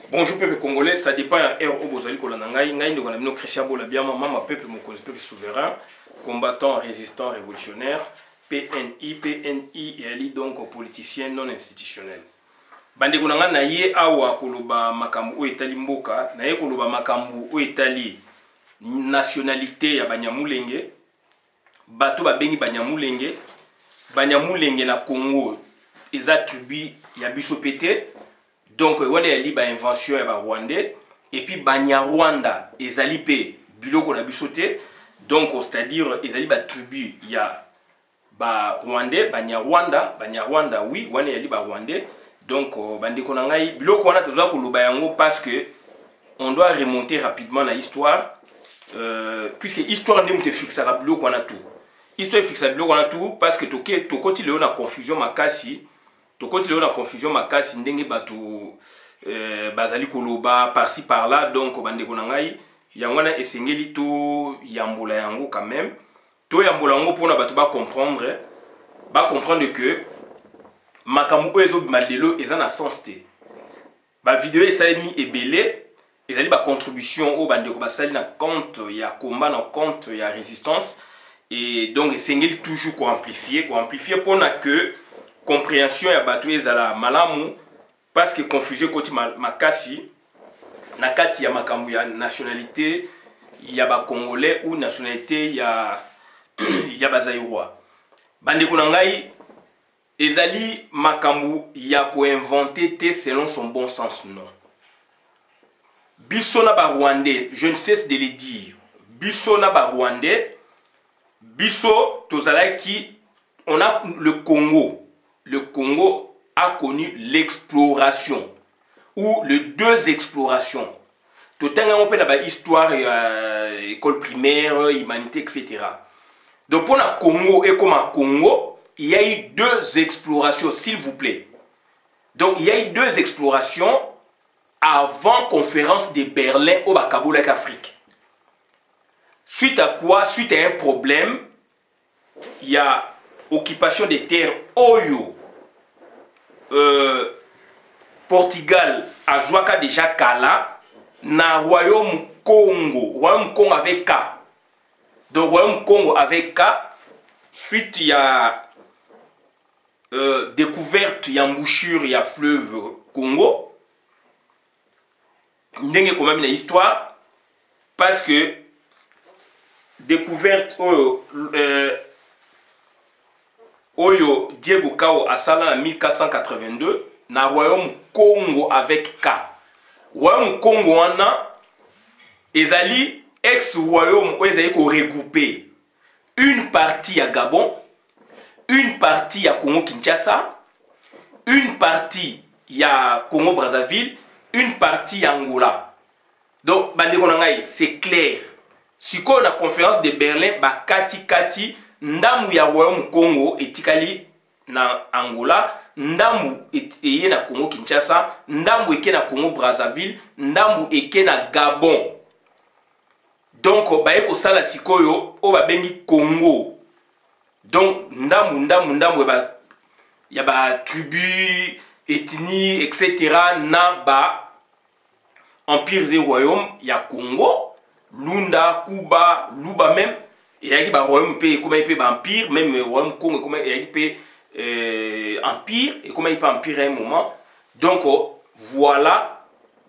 Bonjour peuple congolais, ça dépend à air au bozali kolanda ngai ndeko na bino Christian Bolabiama mama peuple mokonzi peuple souverain, combattant, résistant, révolutionnaire, PNI et ali donc politicien non institutionnel. Bandeko nanga na ye awa koloba makambu o etali mboka, na ye koloba makambu o etali nationalité ya Banyamulenge, bato babengi Banyamulenge na Congo, eza tribu ya biso pété. Donc, on a li ba invention ya ba Rwandais et puis Banyarwanda ezali pe biloko na bisoté. Donc, c'est-à-dire ezali ba tribu ya ba Rwandais, Banyarwanda oui, wana ya li ba Rwandais. Donc, bandeko na ngai biloko wana toza koloba yango parce que on doit remonter rapidement la histoire puisque histoire ndemu te fixera biloko wana tout. Histoire fixa biloko wana tout parce que tokoti leo na confusion makasi. Tokoti leo na confusion makasi ndenge bato bazali koloba par-ci par-là. Donc bandeko na ngai yango na esengeli to yambola yango quand même. To yambola yango pona bato ba comprendre que makambu ezo malelo eza na sens te. Ba vidéo esalemi ebele ezali ba contribution au bandeko basali na compte ya combat na compte ya résistance et donc esengeli toujours ko amplifier pona que compréhension ya bato ezala malamu parce que confusion koti makasi na kati ya makambu ya nationalité ya ba congolais ou nationalité ya ba zaïrois. Bandeko na ngai ezali makambu ya ko inventer te selon son bon sens non. Biso na ba Rwandais, je ne cesse de le dire. Biso na ba Rwandais, biso tozalaki on a le Congo. Le Congo a connu l'exploration ou les deux explorations. Tout un peu la histoire, école primaire, humanité, etc. Donc pour le Congo et comme à Congo, il y a eu deux explorations, s'il vous plaît. Donc il y a eu deux explorations avant la conférence de Berlin au Kaboulak Afrique. Suite à quoi? Suite à un problème, il y a occupation des terres Oyo. Portugal a joué déjà Kala na Royaume Congo avec K. Donc Royaume Congo avec K. Suite il y a découverte, il y a embouchure, il y a fleuve Congo. N'enge quand même une histoire parce que découverte Oyo Diego Kao asala en 1482 na Royaume Congo avec K. Royaume Congo wana ezali ex-royaume où ezali ko regrouper une partie à Gabon, une partie à Congo Kinshasa, une partie à Congo Brazzaville, une partie à Angola. Donc bandeko na ngai c'est clair. Siko na conférence de Berlin ba kati ndamu ya Royaume Congo etikali na Angola, ndamu eye na Congo Kinshasa, ndamu eke na Congo Brazzaville, ndamu eke na Gabon. Donc baye ko sala sikoyo o ba bengi Congo. Donc ndamu ya ba tribu, ethnie, etc. na ba empires et royaumes ya Congo, Lunda, Kuba, Luba même. Il y a un royaume pays comment il peut empire, même le royaume Congo comment il peut empire et comment il peut empire à un moment. Donc voilà,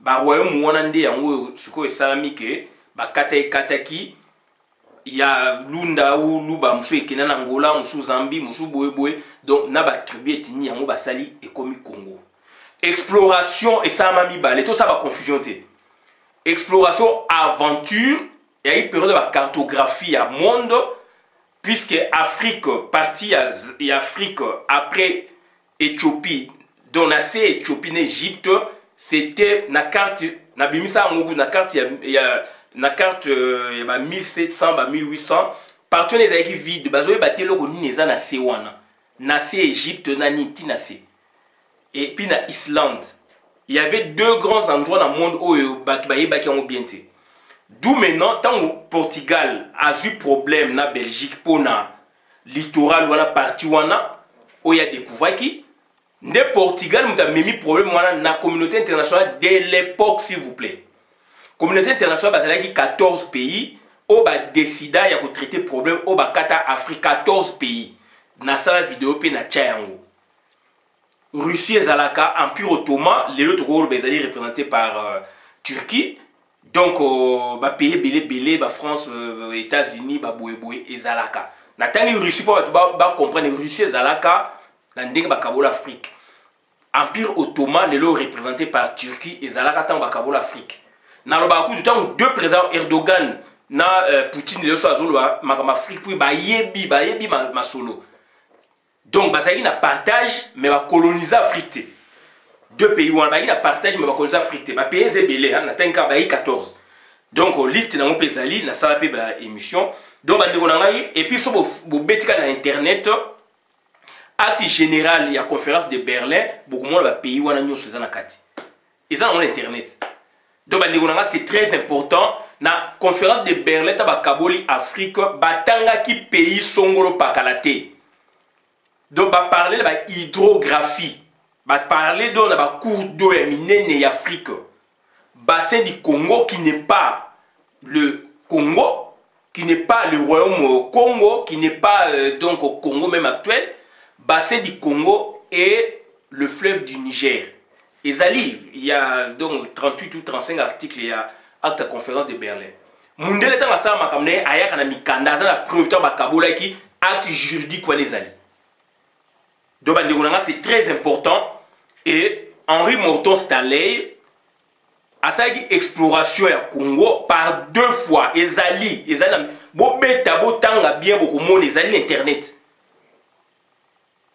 le royaume Wanande yango suko esalami ke ba kataki il y a Lunda ou Luba musu ekena na Angola, musu Zambie, musu boye. Donc na ba tribu etini yango basali ekomi Congo. Exploration et ça m'a mis balé tout ça va confusion te. Exploration aventure. Il y a eu une période de cartographie à monde, puisque Afrique, partie et Afrique après Éthiopie, donc c'est Éthiopie, Égypte, c'était la carte, na bimisa na carte, il y a 1700, 1800, partout les aiguilles vides, bazoé batté le roni neza na Sewana, na Égypte, na Niti na et puis na Islande. Il y avait deux grands endroits dans le monde où batoubaye baki ont bien été. D'où maintenant, tant que Portugal a eu problème na Belgique pour na littoral ou na partie où il y a découvert qui Nde Portugal muta memi problème wana na communauté internationale de l'époque s'il vous plaît. Communauté internationale bazalaki 14 pays o ba décida ya ko traiter problème o ba kata Afrique 14 pays. Na sala vidéo pe na tia yango. Russie ezalaka Empire Ottoman, les autres gros bezali représenté par Turquie. Donc ba pays belé ba France États-Unis ba boye ezalaka. Na tangi Russie po ba comprendre Russie ezalaka na ndenge ba kabola Afrique. Empire Ottoman les représenté par Turquie ezalaka tant ba kabola Afrique. Na lo ba ku du temps deux présidents Erdogan na Poutine le so azolo ma Afrique puis ba yebi ma solo. Donc bazali na partage mais ba coloniser Afrique. Deux pays où on a partage mais on coloniser Afrique. Ba pays zebelé na tanka ba 14. Donc liste na mon pesali na sala pe ba émission. Donc bande ko ngai et puis so bo betika na internet acte général ya conférence de Berlin beaucoup moins ba pays wana nyoso za na kati. Ils ont internet. Donc bande ko ngai c'est très important na conférence de Berlin ta ba kaboli Afrique batanga ki pays songolo pakalate. Donc ba parler ba hydrographie. Va parler de la cours d'eau minée en Afrique. Bassin du Congo qui n'est pas le Congo, qui n'est pas le royaume Congo, qui n'est pas donc au Congo même actuel. Bassin du Congo et le fleuve du Niger. Et Zali, il y a donc 38 ou 35 articles, il y a acte de conférence de Berlin. Mundele est en train de faire la preuve de acte juridique pour les alliés. Donc c'est très important. Et Henri Morton Stanley a fait exploration au Congo par 2 fois. Ezali, bobeta botanga bien beaucoup monde ezali internet.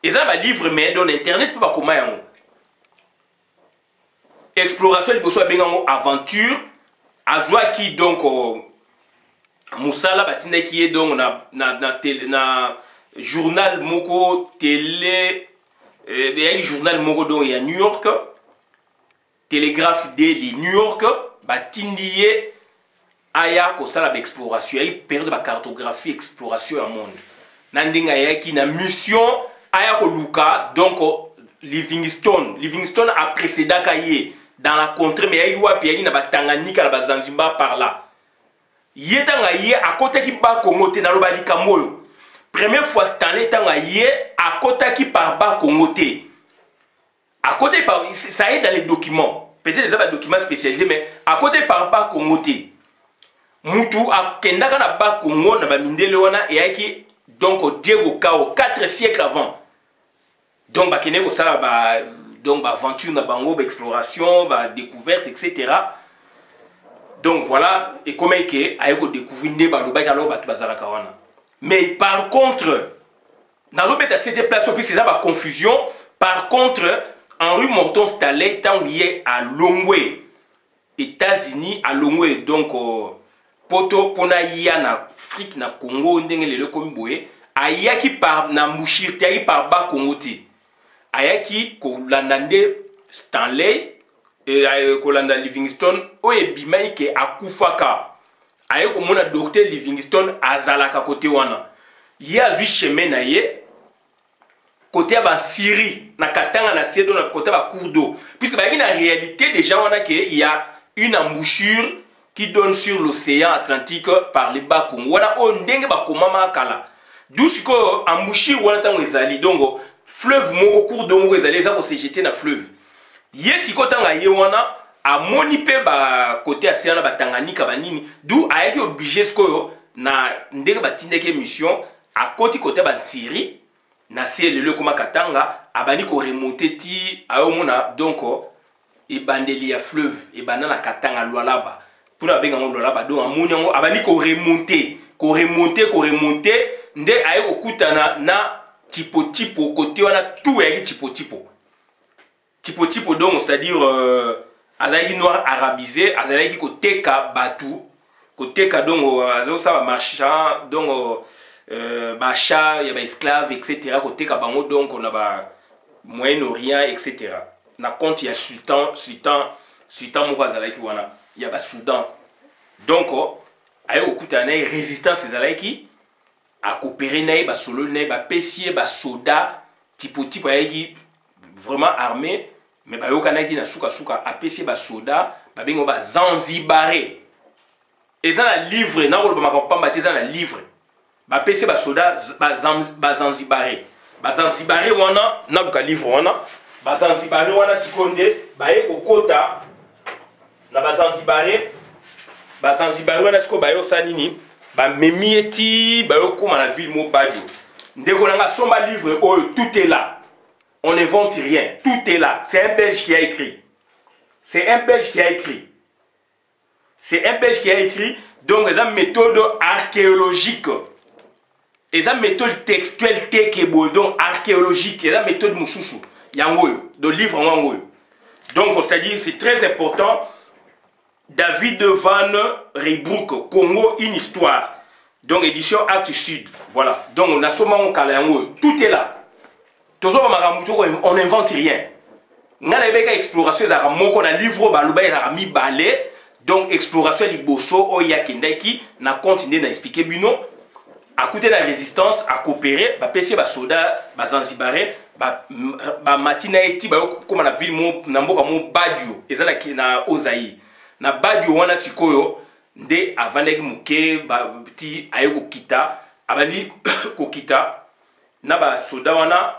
Ezali ba livre mais dans internet pas comment yango. Exploration liboso bengango aventure azwa ki donc musala batinda ki est donc na journal moko télé il y a un journal Mogodo à New York, Télégraphe Daily New York, Batindiye aya ko sala exploration, il y a une période de cartographie exploration au monde. Nandinga ya ki na mission aya ko luka donc Livingstone a précédé kaye dans la contrée mais il y a puis na Tanganyika na Zanzibar par là. Yetanga ye à côté ki ba Congo te na lobali kamoyo. Première fois Stanley tanga yé à côté qui par bas Congoté. À côté par ça est dans les documents. Peut-être des documents spécialisés mais à côté par bas Congoté. Mutu a kendaka na bas Congo na ba mindele wana et qui donc Diego Kao 4 siècles avant. Donc ba kene ko sala ba donc ba aventure na bango ba exploration, ba découverte etc. Donc voilà et comment que ayeko découvrir ne ba lo ba kalo ba bazala kawana. Mais par contre, dans le cette place, puis c'est ça la confusion. Par contre, Henri Morton Stanley est lié à Longwe, États-Unis, à Longwe. Donc, poto pona ya na Afrique, na Congo, ndenge le komi boye, ayaki par na Mouchir, ayaki par ba Congo ti. Ayaki ko landande Stanley, ko landa Livingstone, oye bimai ke akufaka. Aye ko mona docteur Livingstone azalaka côté wana ya ju chemin na ye côté ba Syrie na katanga na sedo na côté ba cours d'eau puisque ba na réalité déjà wana que il y a une embouchure qui donne sur l'océan Atlantique par les bas Congo wana o ndenge ba komama kala doucement embouchure wana tango ezali donc fleuve moko cours d'eau moko ezali za ko se jeter na fleuve yesi ko tanga ye wana a moni pe ba côté océan ba Tanganyika ba nini d'où ayaki obligé skoyo na ndenge batindeke mission à côté ba Syrie na le koma katanga abani ko remonter ti aomona donc e bandeli ya fleuve e banana katanga lwalaba pour abenga ngo lwalaba donc amoni ngo abani ko remonter nde ayeko kutana na tipo côté wana tout yaki tipo donc c'est-à-dire azalaki noir arabisé azalaki koteka batu koteka donc azosala marchand donc bacha ya ba esclave etc koteka bango donc na ba Moyen-Orient etc na compte ya sultan moko azalaki wana ya ba Soudan donc ayo kokutana na résistance ezalaki a coopérer na ba solo na ba pesier ba soda tipo ayaki vraiment armé mais ba yokanaki na suka suka apesi ba soda ba bengo ba Zanzibaré eza na livre na ko ba makopamba teza na livre ba pesi ba soda ba Zanzibaré wana na buka livre wana ba Zanzibaré wana sikonde ba ye kokota na ba Zanzibaré wana siko ba yo sanini ba memieti ba yo koma na ville mo badio ndeko nanga somba livre oyo tout est là. On n'invente rien. Tout est là. C'est un Belge qui a écrit. C'est un Belge qui a écrit. C'est un Belge qui a écrit. Donc, il y a une méthode archéologique. Il y a une méthode textuelle donc archéologique. Il y a une méthode moussoussou. Il y a un livre en donc, c'est-à-dire, c'est très important. David Van Rybroek, Congo, une histoire. Donc, édition Actes Sud. Voilà. Donc, on a seulement tout est là. On n'invente rien. On a une exploration, on a livre, on a mis balai. Donc, exploration, liboso, oyakendaki, na continué à expliquer bino. À côté de la résistance, à coopérer, bah pêcher, bah soda, bah zanzibaré, bah matina eti, bah comme la ville mo namboka mo badio, et ça là qui na ozaï. Na badio wana sikoyo, nde avandeki muke, bah petit ayeko kita, abali kokita, na bah soda wana.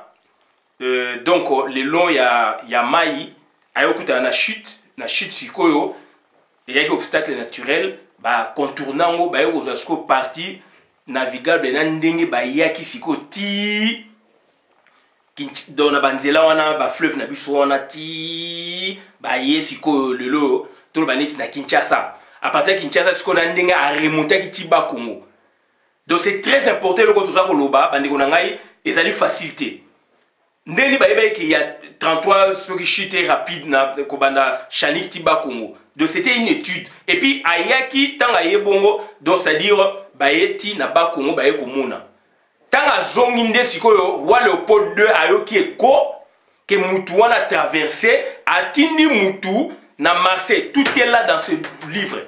Donc le long ya mai ayokuta na chute sikoyo et yaki obstacle naturel ba contournant ba yoko zasko partie navigable na ndenge ba yaki siko ti dona banzela wana ba fleuve na biso wana ti ba ye siko lelo to ba neti na Kinshasa à partir de Kinshasa siko na ndenge a remonter ki ti ba Congo. Donc c'est très important le ko toza ko loba bandeko na ngai ezali facilité. Ndeni baïba qu'il y a 33 ceux qui chutent rapide na kobanda Chanik Tiba Congo. Donc c'était une étude. Et puis ayaki tanga yebongo donc c'est-à-dire baeti na ba Congo baye komona. Tanga zonginde sikoyo roi Léopold II ayoki eko que mutu wana traversé atini mutu na Marseille. Tout est là dans ce livre.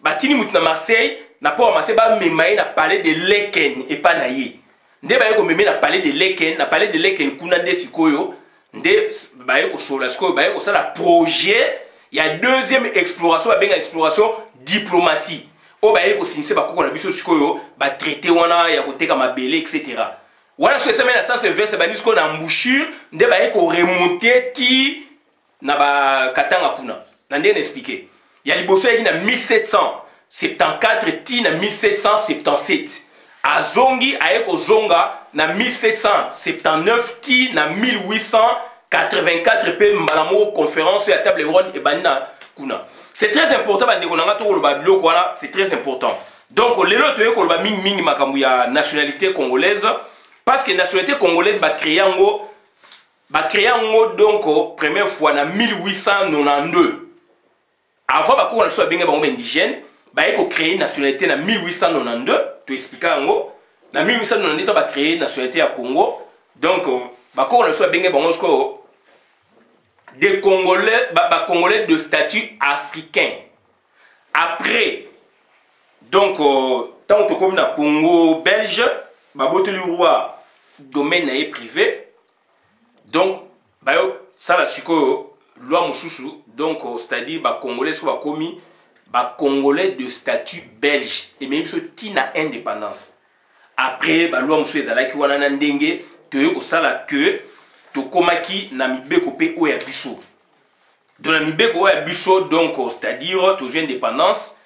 Batini mutu na Marseille na pas Marseille ba memaye na parler de Leken et pas naye. Nde baye ko meme na parler de Leken kuna nde sikoyo nde baye ko sola sikoyo baye ko sala projet il y a deuxième exploration ba benga exploration diplomatie o baye ko sinise ba koko na biso sikoyo ba traiter wana ya koteka mabele etc. Wana so semaine na sens verse ba nisiko na embouchure nde baye ko remonter ti na ba katanga kuna na nde expliquer ya liboso yaki na 1774 ti na 1777 Azongi aeko zonga na 1779 ti na 1884 pe malamo conférence à table ronde et banina kuna. C'est très important bande konanga to loba biloko wana, c'est très important. Donc lelo to yeko loba mingi makambu ya nationalité congolaise parce que nationalité congolaise ba créer ngo donc première fois na 1892. Avant ba ko na so benga bango indigène ba yeko créer nationalité na 1892. Tu expliques en gros. Dans 1890, on a créé la nationalité à Congo. Donc, on a des Congolais, Congolais de statut africain. Après, donc, tant que comme le Congo belge, le roi domaine privé. Donc, ça la loi Moussoussou. Donc, c'est-à-dire, Congolais soit commis. Congolais de statut belge et même ce tina indépendance après loi monsieur ezalaki wana na ndenge toyo kosala que tokomaki na mibeko pe oya biso de la mibeko oya biso donc c'est-à-dire toujours indépendance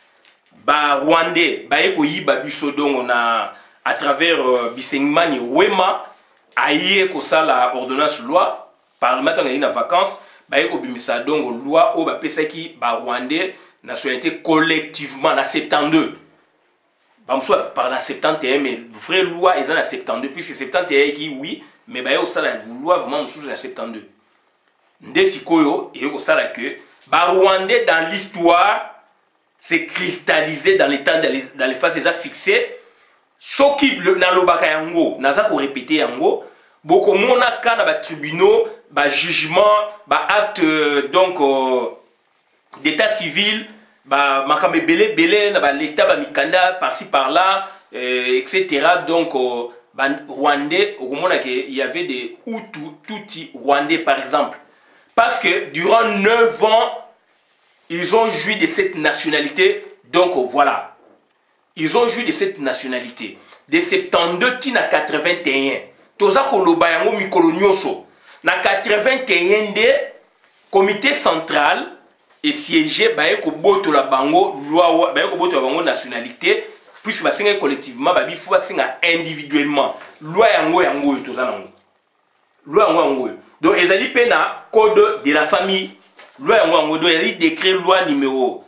rwandais eko yiba biso donc na à travers Bisengimani Wema aye kosala ordonnance loi parlement ngani na vacances eko bimisa donc loi o pesaki rwandais nationalité collectivement na 72. Par la 71, mais vraie loi est en 72, puisque 71 qui oui, mais il y a aussi la loi vraiment sous la 72. Ndesikoyo, et il ça que Rwandais dans l'histoire s'est cristallisé dans les temps, dans les phases déjà fixées. Ce qui dans le baka yango, naza ko répéter yango, beaucoup mona ka na ba tribunaux, ba jugement, ba acte donc d'état civil, belé na ba l'état ba mikanda par-ci par-là, etc. Donc Rwandais, il y avait des Hutus, Tutsi Rwandais par exemple. Parce que durant 9 ans, ils ont joui de cette nationalité. Donc voilà. Ils ont joui de cette nationalité. De 72 à 81. Toza koloba yango mikolo nyonso. Na 81 de comité central et siégé baye ko boto la bango loi baye ko boto la bango nationalité puisque ba singa collectivement ba bifu ba singa individuellement loi yango toza nango. Loi yango. Donc ezali pena code de la famille loi yango donc ezali décret loi numéro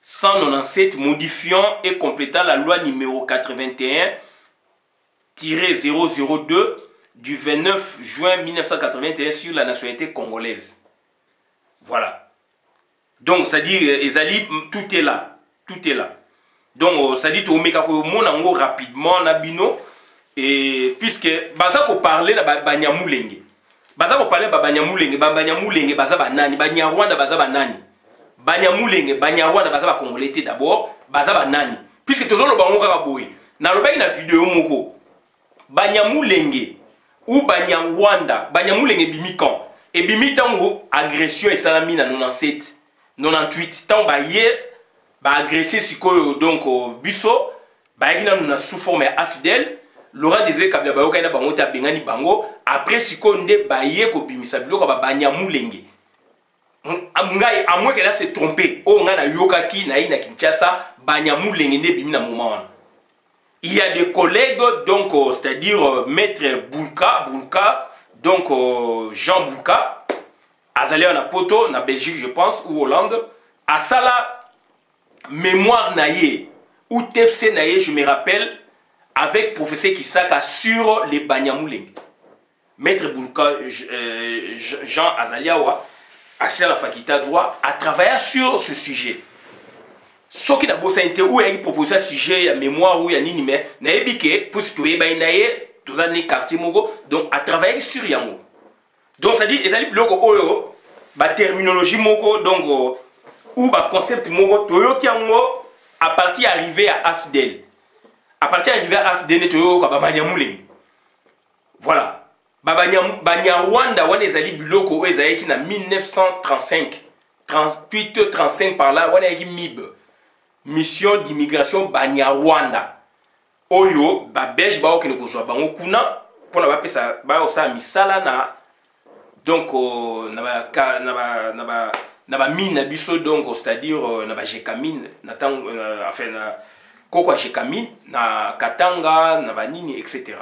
197 modifiant et complétant la loi numéro 81-002 du 29 juin 1981 sur la nationalité congolaise. Voilà. Donc, ça dit, Ezali, tout est là. Tout est là. Donc, ça dit, on rapidement, Nabino, et puisque, Bazako parlait de Banyamulenge. Bazako parlait de Banyamulenge, Banyamulenge, Bazabanani, Banyarwanda, Bazabanani. Banyamulenge, Banyarwanda, Bazaba Congolais d'abord, Bazabanani. Puisque toujours le Bango Karaboui. Dans le bain, la vidéo Moko. Banyamulenge ou Banyarwanda, Banyamulenge Bimikan. Et Bimikan, agression et salamine à 97, 98. Tant baye, agressé siko donc Busso, bayina nous sous forme affidèle. Laura disait que la Bayoka n'a pas monté à Bengani Bango. Après siko nde baye ko bimisa biloko ba Banyamulenge. À moins qu'elle s'est trompée, oh, on a Yokaki, Naïna Kinshasa, Banyamulenge nde bimina moment. Il y a des collègues, donc, c'est-à-dire Maître Boulka, donc Jean Boulka, Azalé en Poto, en Belgique, je pense, ou Hollande, à Sala, mémoire naïe, ou TFC naïe, je me rappelle, avec professeur Kisaka sur les Banyamulenge. Maître Boulka, Jean Azaliawa, assis à la faculté de droit, a travaillé sur ce sujet. Ce qui n'a pas été où il propose un sujet, il mémoire, où il y a nini, mais n'a ébiqué, pour se trouver, il y a tous les quartiers mogo, donc à travailler sur Yango. Donc ça dit, il y a des blocs oyo, la terminologie mogo, donc, ou le concept mogo, toyo kiango, à partir arrivé à Afdel. À partir arrivé à Afdel, toyo Banyamulenge. Voilà. Banyarwanda, wana ezali biloko ezali ki na 1935, 38-35 par là, wana ezali MIB. Mission d'immigration Banyarwanda. Oyo, Belge ba okene kozwa bango kuna pona ba pesa ba osa misala na donc na ba mine biso donc c'est-à-dire na ba jekamine na tang enfin na koko jekamine na Katanga na ba nini etc.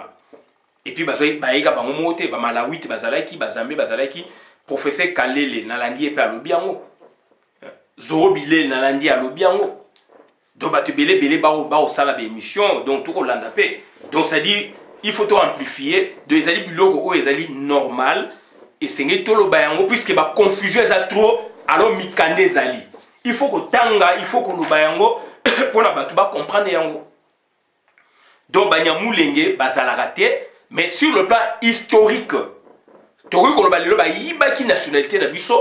Et puis baïga bango mote ba malawite bazalaki bazambe bazalaki professeur Kalele na landi et pe alobi yango Zoro Bilé na landi alobi yango. Donc, tu belé ba au sala d'émission, donc tout le monde. Donc, ça dit, il faut tout amplifier. De les ali bilogo ou les ali normal. Et c'est tout le bayango, puisque la confusion est trop, alors mikande zali. Il faut que tanga, il faut que le bayango, pour la batouba comprendre yango. Donc, Banyamulenge, bazalagate, mais sur le plan historique, Tori Kolobali, ba yibaki nationalité d'Abisso,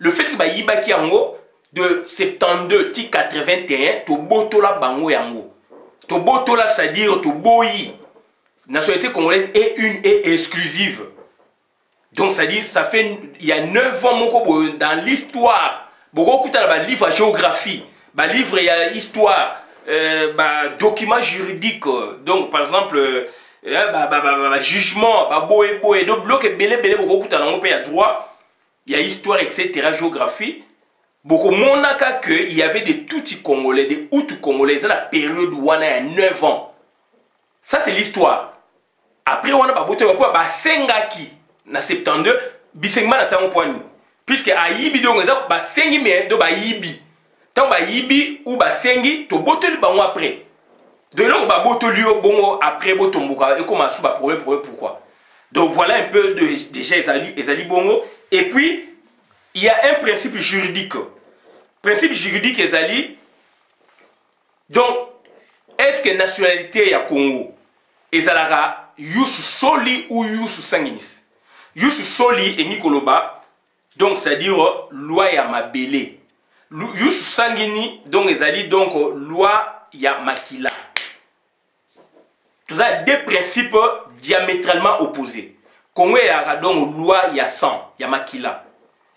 le fait que ba yibaki yango, de 72 ti 81 to botola bango yango to botola c'est-à-dire to boyi nationalité congolaise est une et exclusive. Donc c'est-à-dire ça fait il y a 9 ans moko dans l'histoire beaucoup kuta ba livre géographie ba livre il y a histoire ba document juridique donc par exemple jugement ba boye do bloc belé beaucoup kuta nango pe ya droit il y a histoire etc géographie. Beaucoup monaka que il y avait des Tutsi congolais, des Hutus congolais dans la période où on a 9 ans. Ça c'est l'histoire. Après on a pas boté ba sengaki na 72 bisengma na sango point. Puisque a yibi donc ça ba sengi mais do ba yibi. Tant ba yibi ou ba sengi to boté le bango après. De là on ba boté lui bongo après botombuka et comment sous ba problème pourquoi. Donc voilà un peu de déjà ezali bongo et puis il y a un principe juridique. Principe juridique ezali. Donc, est-ce que nationalité ya Congo ezalaka yusu soli ou yusu sanginis? Yusu soli et Nikoloba, donc c'est-à-dire loi ya mabele. Yusu sangini, donc ezali donc loi ya makila. Tous ça deux principes diamétralement opposés. Congo y a donc loi y a 100, y a makila.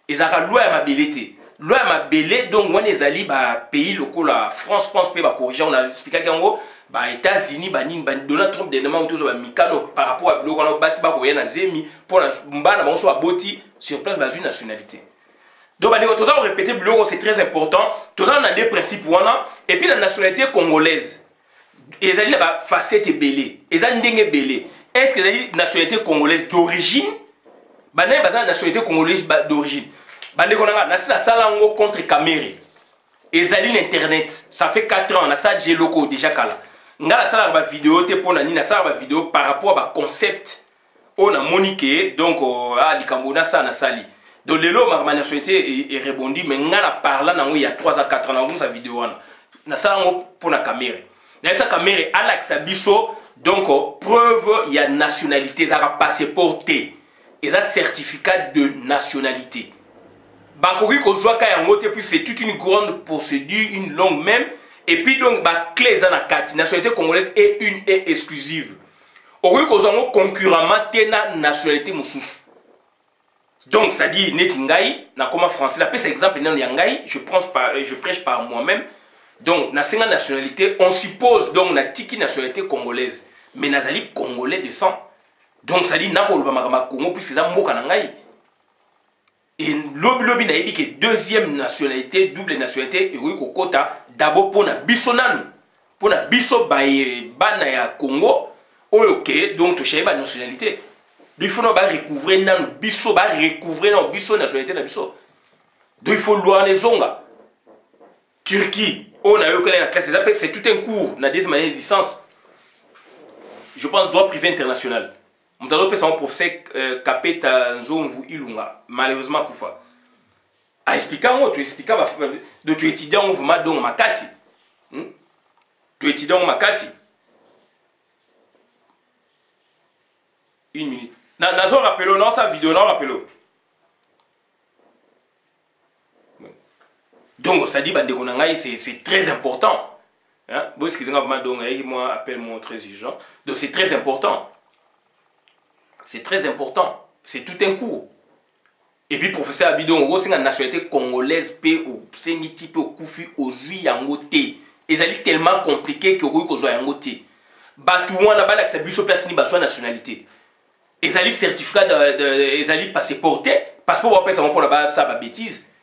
Et ça loi y a mabelité. Loi y a mabelé donc on est allé ba pays locaux la France pense peut ba corriger on a expliqué qu'en ba États-Unis ba ning ba Donald Trump dernièrement autour ba mikano par rapport à bloko on basi ba ko na zemi pour la mbana ba on soit boti sur place ba une nationalité. Donc ba tout ça on répéter bloko c'est très important. Tout ça on a des principes wana et puis la nationalité congolaise. Et ça la facette belé. Et ça ndenge belé. Est-ce que la nationalité congolaise d'origine ba na ba nationalité congolaise d'origine. Ba ndeko na na salango contre Cameroun. Et zali l'internet, ça fait 4 ans, on a ça j'ai loco déjà kala. Nga la sala ba vidéo te pona ni na sala ba vidéo par rapport à concept on a moniqué donc à likambona ça na sali. Donc lelo ma nationalité est rebondi mais nga la parla nango il y a 3 à 4 ans dans sa vidéo na sala ngo pona Cameroun. Na sa Cameroun Alex Abisso donc preuve il y a nationalité ça passeport T et ça certificat de nationalité. Bakoki kozwaka yango te puis c'est toute une grande procédure, une longue même. Et puis donc ba clé za na kati nationalité congolaise est une et exclusive. Okoki kozwango concurremment te na nationalité mususu. Donc ça dit neti ngai na koma français la pese exemple na ngai je prêche par moi-même. Donc na senga nationalité on suppose donc na tiki nationalité congolaise mais nazali congolais de sang. Donc ça dit na ko ba makama Congo puisque za mboka na ngai. Et lobby na yebi que deuxième nationalité, double nationalité, et oui, kokota, d'abord pour na bisonanu, pour na biso baye bana ya Congo, ok, donc tu cherches ba nationalité. Donc il faut ba recouvrir nan biso, ba recouvrir nan biso nationalité na biso. Donc il faut loi les zonga. Turquie, on a eu que la classe des c'est tout un cours, na deuxième année de licence. Je pense droit privé international. Mutalo pesa un professeur Kapeta Nzonvu Ilunga malheureusement kufa. A expliquer on tu expliquer de tu étudiant on vuma donc makasi. Tu étudiant makasi. Une minute. Nazo rappelo non sa vidéo non rappelo. Donc ça dit bande konanga c'est très important. Hein? Bon excusez-moi donc moi appelle-moi très urgent. Donc c'est très important. C'est très important. C'est tout un cours. Et puis, professeur Abidon, c'est une nationalité congolaise, au Sengiti, au Koufi, au Zui, Yangote. Et c'est tellement compliqué que vous avez Yangote. Batouan, là-bas, c'est plus place ni besoin nationalité. Et c'est certificat de passeport, parce que vous avez ça pour là-bas, ça va bêtise.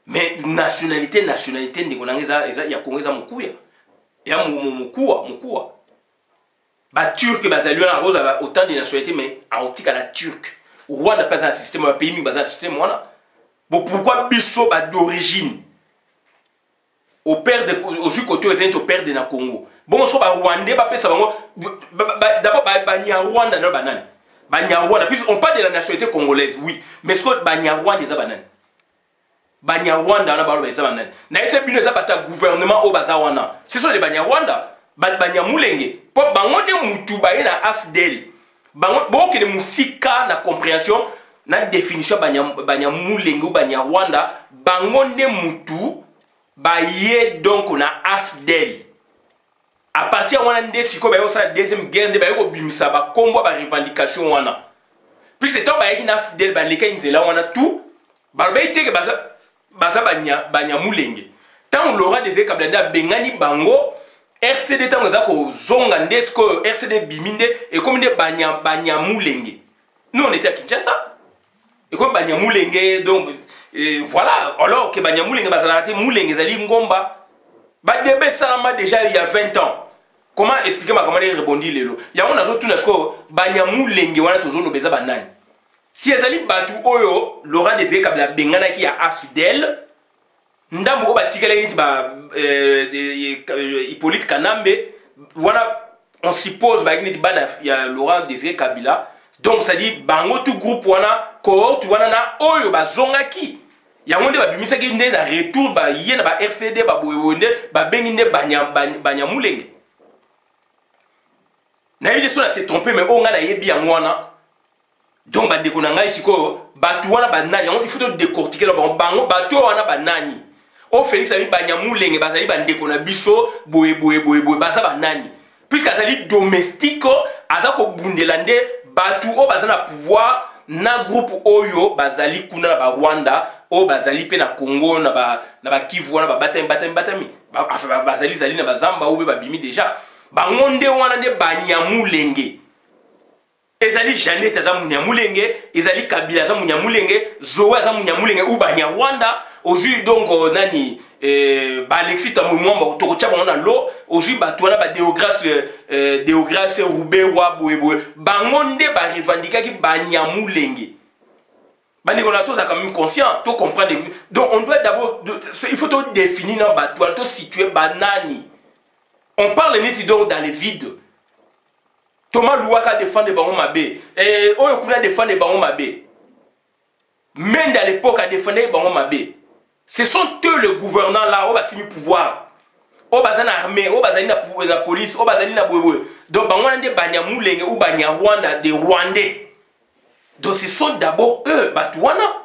Mais nationalité, il y a Congo, il y a mon cours. Bah turc bazali na rose autant de nationalités mais à optique à la turque Rwanda pas un système un pays basé un système voilà bon pourquoi biso ba d'origine au père de au jus côté aux père de na Congo bon so ba rwandais ba pesa bango d'abord ba nya Rwanda na banane ba nya Rwanda puis on parle de la nationalité congolaise oui mais ce que ba nya Rwanda des banane ba nya Rwanda na ba ba banane na ese bino za bata gouvernement au bazawana ce sont les ba nya Rwanda banya mulenge po bango ne mutu ba na afdel bango bo ke musika na compréhension na définition banya mulenge ou banya Rwanda bango ne mutu ba ye donc na afdel à partir wana nde siko ba yo sa deuxième guerre de ba yo bimisa ba kombo ba revendication wana puis c'est temps ba ye na afdel ba leka nzela wana tout ba ba iteke baza banya mulenge tant on l'aura des ekablanda bengani bango RCD tango zako zonga ndesko RCD biminde et comme des banya mulenge. Nous on était à Kinshasa. Et comme banya mulenge donc voilà alors que banya mulenge bazalate mulenge zali ngomba ba debe salama déjà il y a 20 ans. Comment expliquer ma comment répondre lelo. Ya on a tout nasko banya mulenge wana toujours no beza banani. Si ezali batu oyo Laurent Désiré Kabila bengana ki ya afidèle ndambo batikala niti ba Hippolyte Kanambe voilà on suppose ba niti bana ya Laurent Désiré Kabila donc ça dit bango tout groupe wana cohorte wana na oyo bazongaki yango nde babimisa ki nde na retour ba yena ba RCD ba boyonde ba bengi nde banya mulenge na yidi so na se tromper mais on nga na yebi yango wana donc bande ko na ngai siko batu wana banani yango il faut décortiquer bango batu wana banani o Félix abi banya mulenge bazali bande ko na biso boye baza banani puisque azali domestique azako bundelande batu o bazana pouvoir na groupe oyo bazali kuna na ba Rwanda o bazali pe na Congo na ba Kivu na ba batami bazali zali na bazamba ou ba bimi déjà bangonde wana nde banyamulenge ezali Jeannette aza munyamulenge ezali Kabila aza munyamulenge Zoé aza munyamulenge ou banyarwanda aujourd'hui donc nani ba Alexis Tamumwamba otokocha bana lo aujourd'hui batwana ba Déograce Ruberwa boyeboy bangonde ba revendiquer ki banyamulenge bani on a tous quand même conscient to comprendre donc on doit d'abord il faut tout définir dans batwa to situer banani on parle niti donc dans le vide. Thomas Louaka défend les barons mabé. Et Oyokuna défend les barons mabé. Même à l'époque, a défendu les barons mabé. Ce sont eux le gouvernant là, où va s'y pouvoir. Où va s'y armée, où va s'y la police, où va s'y la bouée. Donc, on a des Banyamulenge ou Banyarwanda, des Rwandais. Donc, ce sont d'abord eux, Batouana.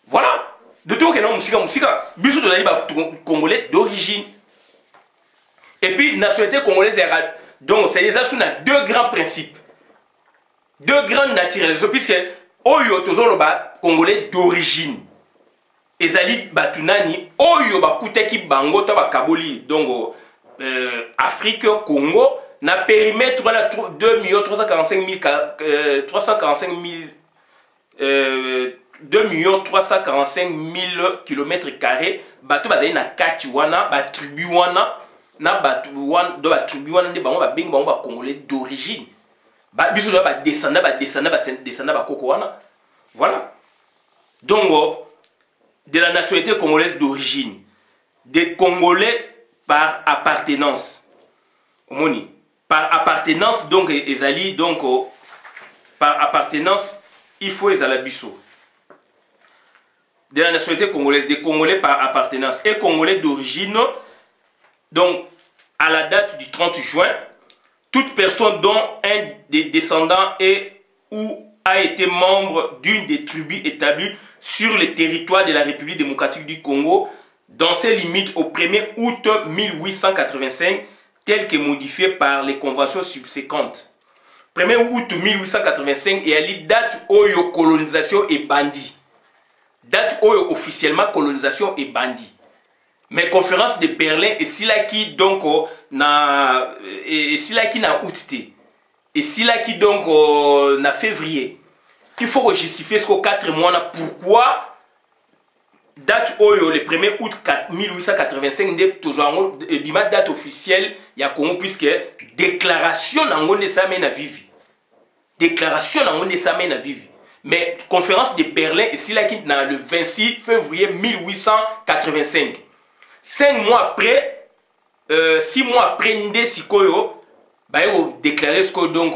Voilà. De tout, que non, Moussika. Bissou de la Congolais d'origine. Et puis, nationalité congolaise, donc c'est déjà sur deux grands principes. Deux grandes naturalisations, puisque Oyo toujours le Congolais d'origine. Ezali Batunani, Oyo Bakuteki Bango, Taba Kaboli, donc Afrique, Congo, na périmètre 2 345 000 km², Batu Bazali na Katiwana, Batribuana. Na batouan do batouan ne bango ba bing bango ba congolais d'origine ba biso do ba descendant ba koko wana voilà donc de la nationalité congolaise d'origine des congolais par appartenance omoni par appartenance donc ezali donc par appartenance il faut ezala biso de la nationalité congolaise des congolais par appartenance et congolais d'origine. Donc, à la date du 30 juin, toute personne dont un des descendants est ou a été membre d'une des tribus établies sur le territoire de la République démocratique du Congo, dans ses limites au 1er août 1885, tel que modifié par les conventions subséquentes. 1er août 1885 et à la date oyo colonisation et bandit. Date oyo officiellement colonisation et bandit. Mais conférence de Berlin et si là qui donc na août et si là qui donc na février il faut justifier ce qu'au 4 mois na pourquoi date oyo le 1er août 1885 n'est toujours bima date officielle ya Congo puisque déclaration nango ne sa mena vivi déclaration nango ne sa mena vivi mais conférence de Berlin et si là qui na le 26 février 1885. 5 mois après, 6 mois après Ndé Sikoyo, bah, ils ont déclaré ce que donc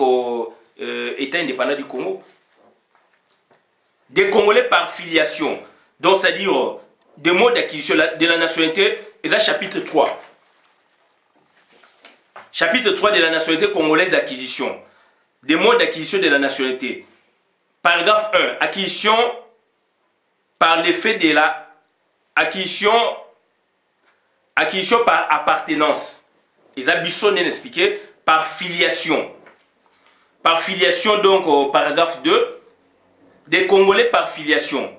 État indépendant du Congo. Des Congolais par filiation, donc c'est-à-dire des modes d'acquisition de la nationalité, et ça chapitre 3. Chapitre 3 de la nationalité congolaise d'acquisition. Des modes d'acquisition de la nationalité. Paragraphe 1. Acquisition par l'effet de la acquisition par appartenance. Ils ont expliqué par filiation. Par filiation, donc, au paragraphe 2, des Congolais par filiation.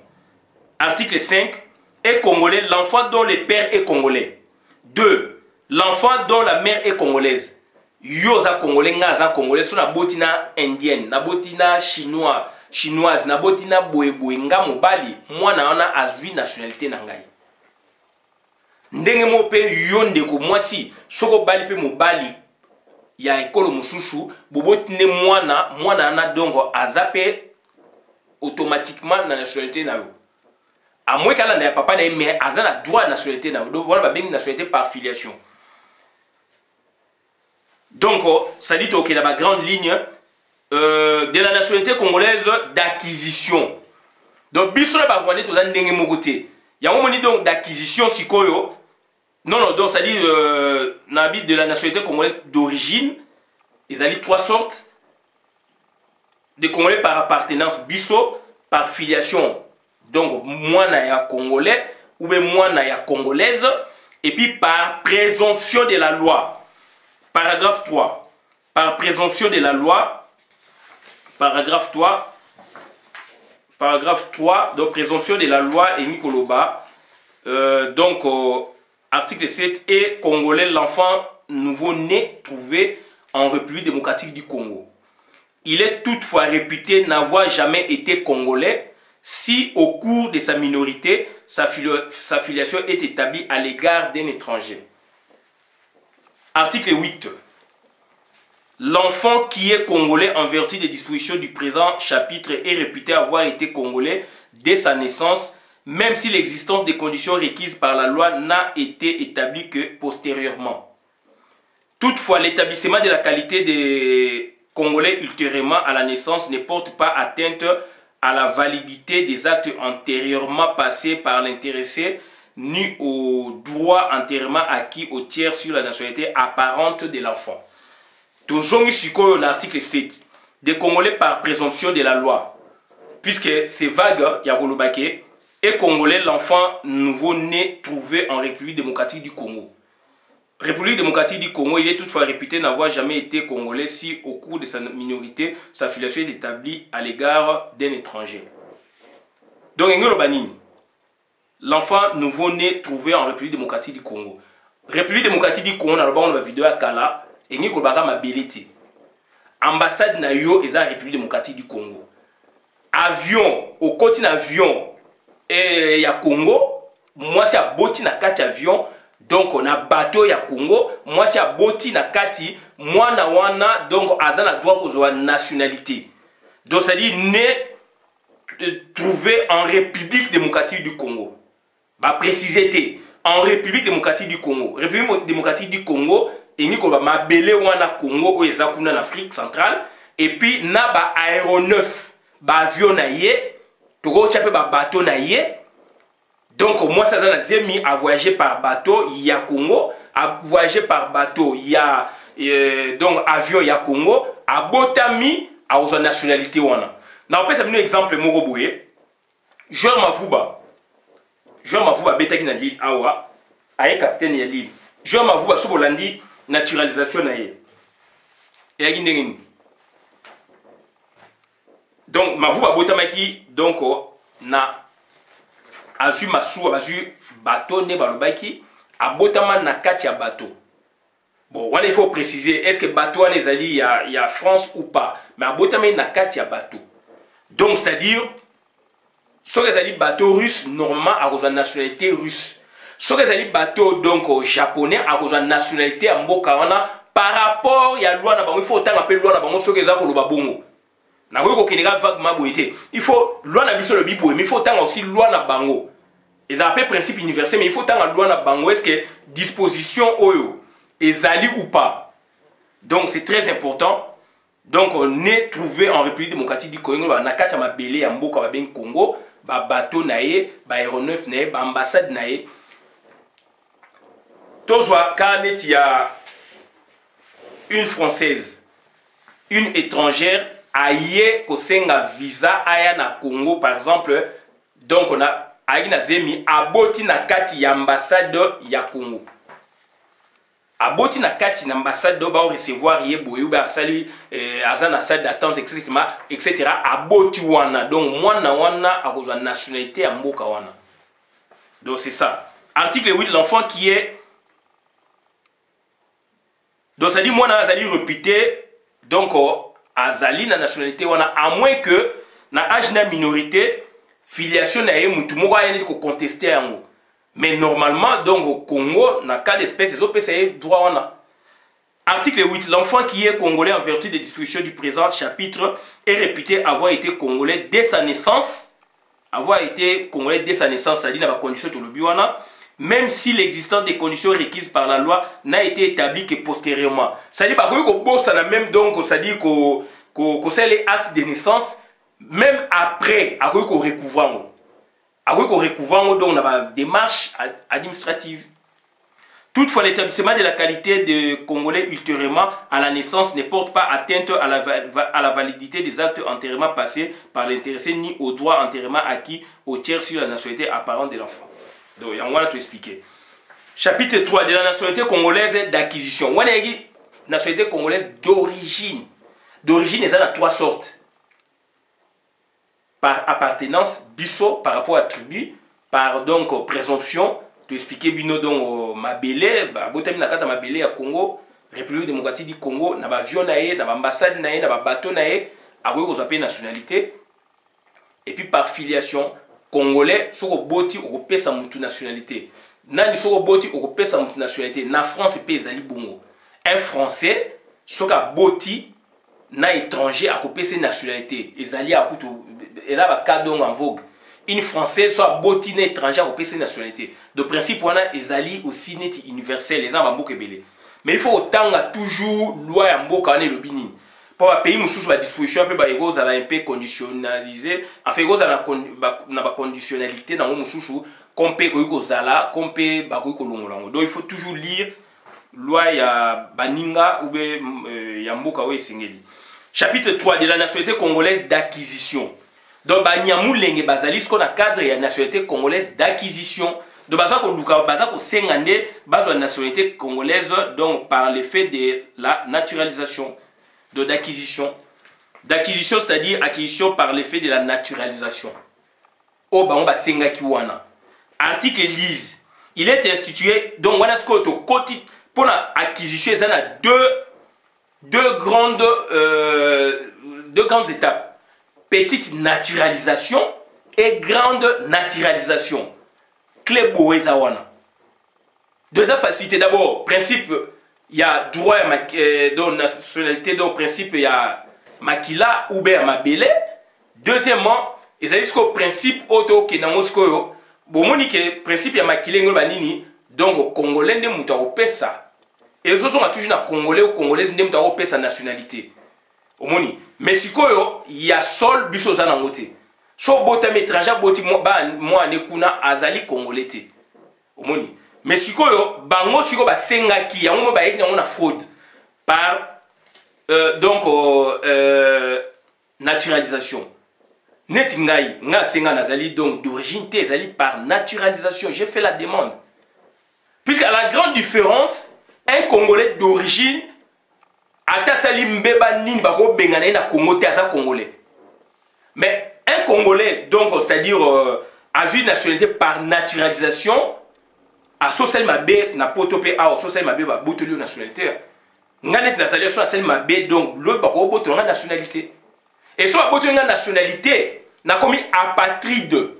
Article 5, est Congolais, l'enfant dont le père est Congolais. 2, l'enfant dont la mère est congolaise. Yoza Congolais, Ngaza Congolais, sont na botina indienne, na botina chinoise, na botina boeboe, nga mobali, moi na ana azwi nationalité nangai. Ndenge mo pe yonde ko mwasi soko bali pe mobali ya ekolo mususu bobotine mwana na dongo azape automatiquement na nationalité na yo amwe kala na papa na mais azana droit nationalité na yo donc voilà ba bengi nationalité par filiation donc ça dit OK dans la grande ligne de la nationalité congolaise d'acquisition donc biso na ba Rwandais toza ndenge mokote yango moni donc d'acquisition sikoyo. Non, donc ça dit n'habite de la nationalité congolaise d'origine. Ils ont 3 sortes. Des Congolais par appartenance, biso, par filiation. Donc, moi, na Congolais, ou bien moi, na congolaise. Et puis par présomption de la loi. Paragraphe 3. Par présomption de la loi, paragraphe 3, donc présomption de la loi et Nikoloba, article 7, et Congolais, l'enfant nouveau-né trouvé en République démocratique du Congo. Il est toutefois réputé n'avoir jamais été Congolais si, au cours de sa minorité, sa filiation est établie à l'égard d'un étranger. Article 8. L'enfant qui est Congolais en vertu des dispositions du présent chapitre est réputé avoir été Congolais dès sa naissance, même si l'existence des conditions requises par la loi n'a été établie que postérieurement. Toutefois, l'établissement de la qualité des Congolais ultérieurement à la naissance ne porte pas atteinte à la validité des actes antérieurement passés par l'intéressé, ni aux droits antérieurement acquis au tiers sur la nationalité apparente de l'enfant. Toujours ici, l'article 7, des Congolais par présomption de la loi, puisque c'est vague, Yakolobake, et Congolais, l'enfant nouveau-né trouvé en République démocratique du Congo. République démocratique du Congo, il est toutefois réputé n'avoir jamais été Congolais si, au cours de sa minorité, sa filiation est établie à l'égard d'un étranger. Donc, l'enfant nouveau-né trouvé en République démocratique du Congo. République démocratique du Congo, on a la vidéo à Kala, et nous avons ma belité. Ambassade na yo est la République démocratique du Congo. Avion, au côté avion, et ya Congo, moi c'est à boti na kati avion, donc on a bateau ya Congo, moi c'est à boti na kati, moi na wana, donc azan a droit aux nationalité. Donc ça dit né trouvé en République démocratique du Congo. Bah précisété, en République démocratique du Congo. République démocratique du Congo, et nous avons mabele wana Congo ou ezakuna en Afrique centrale, et puis na ba aéronef, ba avion na ye, toko chape ba bateau na ye. Donc moi ça a zemi à voyager par bateau, il y a Congo, à voyager par bateau, il y a donc avion il y a Congo, à botami à aux nationalité wana. Na on peut un exemple moko boye. Jean Mavouba betaki na l'île awa, aye capitaine ya l'île. Jean Mavouba sobolandi naturalisation na ye. Et ndengeni. Donc Mavouba botamaki donc na azu masuwa bazu bateau ne balobaki abotama na kati ya bateau. Bon, il faut préciser est-ce que bateau en ezali il y a France ou pas, mais abotama na kati ya bateau. Donc c'est-à-dire si vous avez bateau russe, normalement à cause de la nationalité russe. Si vous avez bateau donc japonais à cause de la nationalité à Mbokawana, par rapport à la loi, il faut autant appeler loi na so que ça ko lo babongo. Na ko kenega vaguement boité. Il faut loi na biso le bibo, mais il faut autant aussi loi na bango. Ils appellent principe universel, mais il faut autant la loi na bango est-ce que disposition oyo ezali ou pas. Donc c'est très important. Donc on est trouvé en République démocratique du Congo, na kati ya mabele ya mboka ba ben Congo. Ba bateau naé, ba aéronef naé, ba ambassade naé. Toujours quand il y a une française, une étrangère, aïe kosenga visa aya na Congo par exemple, donc on a aïe na zemi aboti na kati ya ambassade ya Congo. Aboti na kati na ambassade ba recevoir ye boye ba sali azana salle d'attente etc. Aboti wana donc mwana wana a besoin de nationalité à mboka wana. Donc c'est ça. Article 8, l'enfant qui est donc ça dit mwana azali réputé donc azali na nationalité wana à moins que na âge na minorité filiation na ye mutu moko ayeni ko contester yango. Mais normalement, donc au Congo, dans le cas d'espèce, les OPCA droit on a. Article 8. L'enfant qui est congolais en vertu des dispositions du présent chapitre est réputé avoir été congolais dès sa naissance. Avoir été congolais dès sa naissance, c'est-à-dire dans la condition de l'Obiwana, même si l'existence des conditions requises par la loi n'a été établie que postérieurement. C'est-à-dire que ça n'a même donc, c'est-à-dire que c'est les actes de naissance, même après, à quoi qu'on recouvre. Avec qu'on recouvre donc la démarche administrative. Toutefois, l'établissement de la qualité de Congolais ultérieurement à la naissance ne porte pas atteinte à la validité des actes antérieurement passés par l'intéressé ni aux droits antérieurement acquis au tiers sur la nationalité apparente de l'enfant. Donc, on va tout expliquer. Chapitre 3 de la nationalité congolaise d'acquisition. nationalité congolaise d'origine. D'origine, ils ont trois sortes. Par appartenance, biso, par rapport à tribu, par donc présomption, tu expliquer bino donc mabele, botem na kata mabele à Congo, République démocratique du Congo, na ba avion naé, na ba ambassade naé, na ba bateau naé, a vous appelez nationalité. Et puis par filiation, congolais, soko boti au pe sa mutu nationalité. Nani soko boti au pe sa mutu nationalité. Na France pe ezali bongo. Un français, soka boti na étranger à couper ses nationalités. Ezali a kutu et là ba cadre en vogue. Une française soit boti na étranger à couper ses nationalités. De principe wana ezali aussi net universel les gens ba mboka belé. Mais il faut autant toujours loi ya mboka wana le binin. Pour un pays moussous la disposition peu ba ego za un peu conditionnalisé. En fait ego za na ba conditionnalité dans moussous comme pe ko zala, comme pe ba ko longolango. Donc il faut toujours lire loi ya baninga ou be ya mboka we sengeli. Chapitre 3 de la nationalité congolaise d'acquisition. Donc banyamulenge bazali ce qu'on a cadre ya nationalité congolaise d'acquisition. De baza ko luka baza ko sengande bazo nationalité congolaise donc par l'effet de la naturalisation. D'acquisition. D'acquisition, c'est-à-dire acquisition par l'effet de la naturalisation. Oh, bah, on va senga kiwana. Article 10. Il est institué, donc, on a ce qu'on pour l'acquisition, il y a deux grandes étapes. Petite naturalisation et grande naturalisation. Clé boézawana. Deuxième facilité, d'abord, principe. Il y a droit à nationalité, donc principe il y a makila ou bien mabele. Deuxièmement, il y a le principe auto qui n'a pas bon principe il y a makila ngolbanini donc congolais ne muta opesa. Et les autres sont toujours na congolais ou congolais ne muta opesa nationalité. Omoni. Mais si koyo il y a sol biso za nangote. So botam étranger boti moi ne kuna azali congolais te. Omoni. Mais si bango siko ba sengaki yango ba yeki na fraude par naturalisation. Net ngai nga senga nazali donc d'origine te zali par naturalisation. J'ai fait la demande. Puisque à la grande différence, un Congolais d'origine ata sali mbeba nini bako bengana na Congo te asa Congolais. Mais un Congolais donc c'est-à-dire a une nationalité par naturalisation. A social mabe na potope a social mabe ba botoli nationalité ngane na sali social mabe donc l'autre ba ko botoli nationalité et so ba botoli nationalité na komi apatride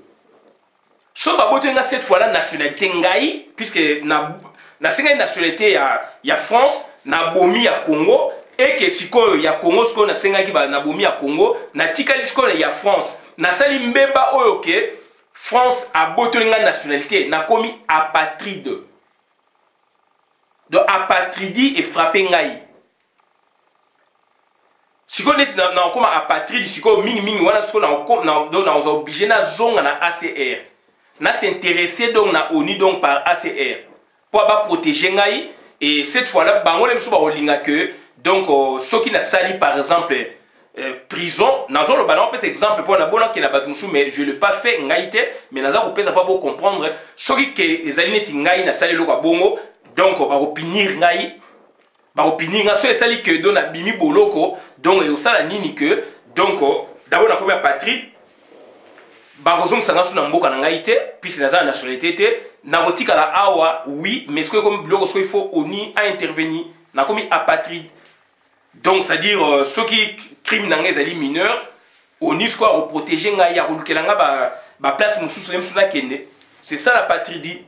so ba botoli cette fois la nationalité ngai puisque na singa nationalité ya France na bomi ya Congo et que siko ya Congo siko na singa ki ba na bomi ya Congo na tikali siko ya France na sali mbeba oyoke France a botoli nga nationalité na komi apatride. Donc apatridi est frappé ngai. Siko neti na koma apatride siko mingi wana siko na obligé na zonga na ACR. Na s'intéresser donc na ONU donc par ACR pour ba protéger ngai et cette fois-là bango le mso ba olinga que donc ceux qui na sali par exemple prison, nazo le ballon peut exemple pour la bonne qui n'a pas mais je l'ai pas fait ngaïté mais nazo peut pas beau comprendre ce qui que les alinéti ngaï na sali le bongo donc ba opinir ngaï ba opinir nga so sali que don abimi boloko donc et ça la nini que donc d'abord na comme patrie ba rozom sanga suna mboka na ngaïté puis c'est na nationalité té na botika la awa oui mais ce que comme bloko ce qu'il faut oni a intervenir na comme apatride. Donc, c'est-à-dire, ceux qui criment dans les mineurs, on y soit reprotéger nga ya rulukelanga ba place mususu lem suna kende. C'est ça la patrie dit.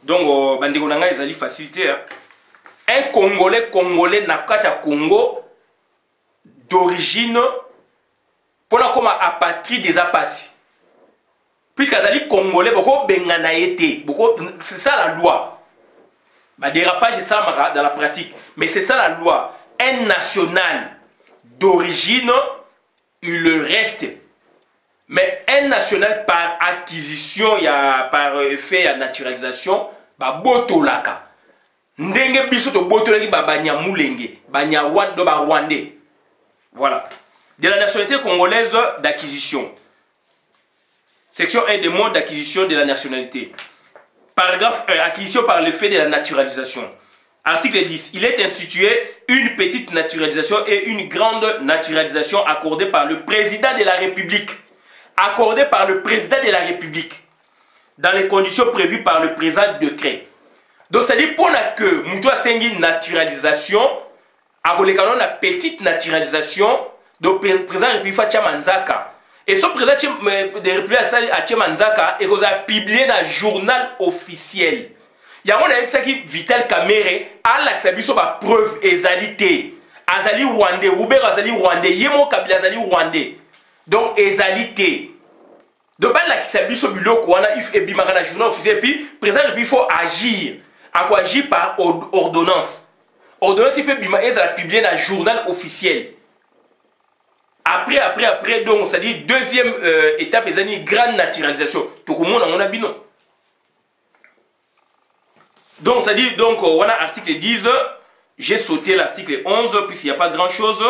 Donc, bandeko nanga ezali facilité. Un Congolais na katia Congo d'origine pour la comme apatrie des apassi. Puisqu'azali Congolais boko bengana été, c'est ça la loi. Bah, dérapage, c'est ça dans la pratique. Mais c'est ça la loi. Un national d'origine, il le reste. Mais un national par acquisition, par effet, la naturalisation, bah, botolaka. Ndenge biso to botolaki ba banyamulenge, banyawando ba rwandais. Voilà. De la nationalité congolaise d'acquisition. Section 1 des modes d'acquisition de la nationalité. Paragraphe 1. Acquisition par le fait de la naturalisation. Article 10. Il est institué une petite naturalisation et une grande naturalisation accordée par le président de la République. Accordée par le président de la République. Dans les conditions prévues par le présent décret. Donc, ça dit pour que Moutoua Sengi naturalisation, à la petite naturalisation, donc le président de la République fait Manzaka. Et ce président de la République a Manzaka et qu'on a publié dans le journal officiel. Il y a un ça qui Vital Kamere a l'accepté sur la preuve ezalité. Azali Rwandais, Robert Azali Rwandais, Yemo Kabila Azali Rwandais. Donc ezalité. Donc là qui s'habille sur le bureau, on a eu un journal officiel, puis président il faut agir. À quoi agir par ordonnance. Ordonnance il fait bima et ça a publié dans le journal officiel. Après, donc ça dit deuxième étape, c'est une grande naturalisation. Tout le monde en a bino. Donc, ça dit, donc, on a article 10, j'ai sauté l'article 11, puisqu'il n'y a pas grand-chose.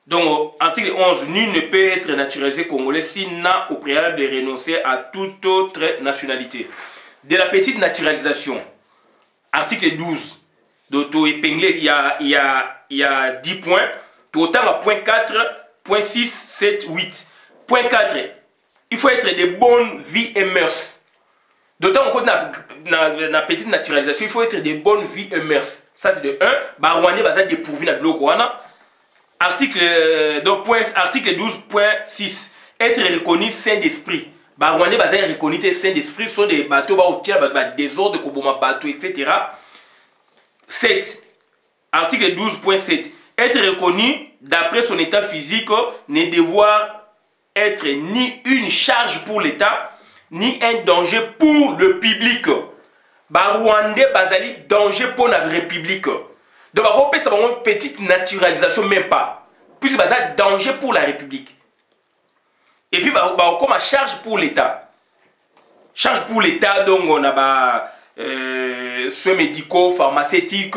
Donc, article 11, nul ne peut être naturalisé congolais s'il n'a au préalable de renoncer à toute autre nationalité. De la petite naturalisation, article 12, d'auto-épinglé, il y a 10 points. Tout autant à point 4, point 6, 7, 8. Point 4, il faut être de bonnes vies et mœurs. D'autant que dans la petite naturalisation, il faut être de bonnes vies et mœurs. Ça, c'est de 1. Rwandais, va être dépourvu dans le article 12.6. Être reconnu saint d'esprit. Rwandais, va être reconnu saint d'esprit sur des bateaux, désordre, bateau, etc. 7. Article 12.7. Être reconnu d'après son état physique ne devoir être ni une charge pour l'État, ni un danger pour le public. Rwandais bazali danger pour la République. Donc on peut savoir une petite naturalisation même pas. Puisque bazali danger pour la République. Et puis comme à charge pour l'État. Charge pour l'État, donc on a soins médicaux, pharmaceutiques,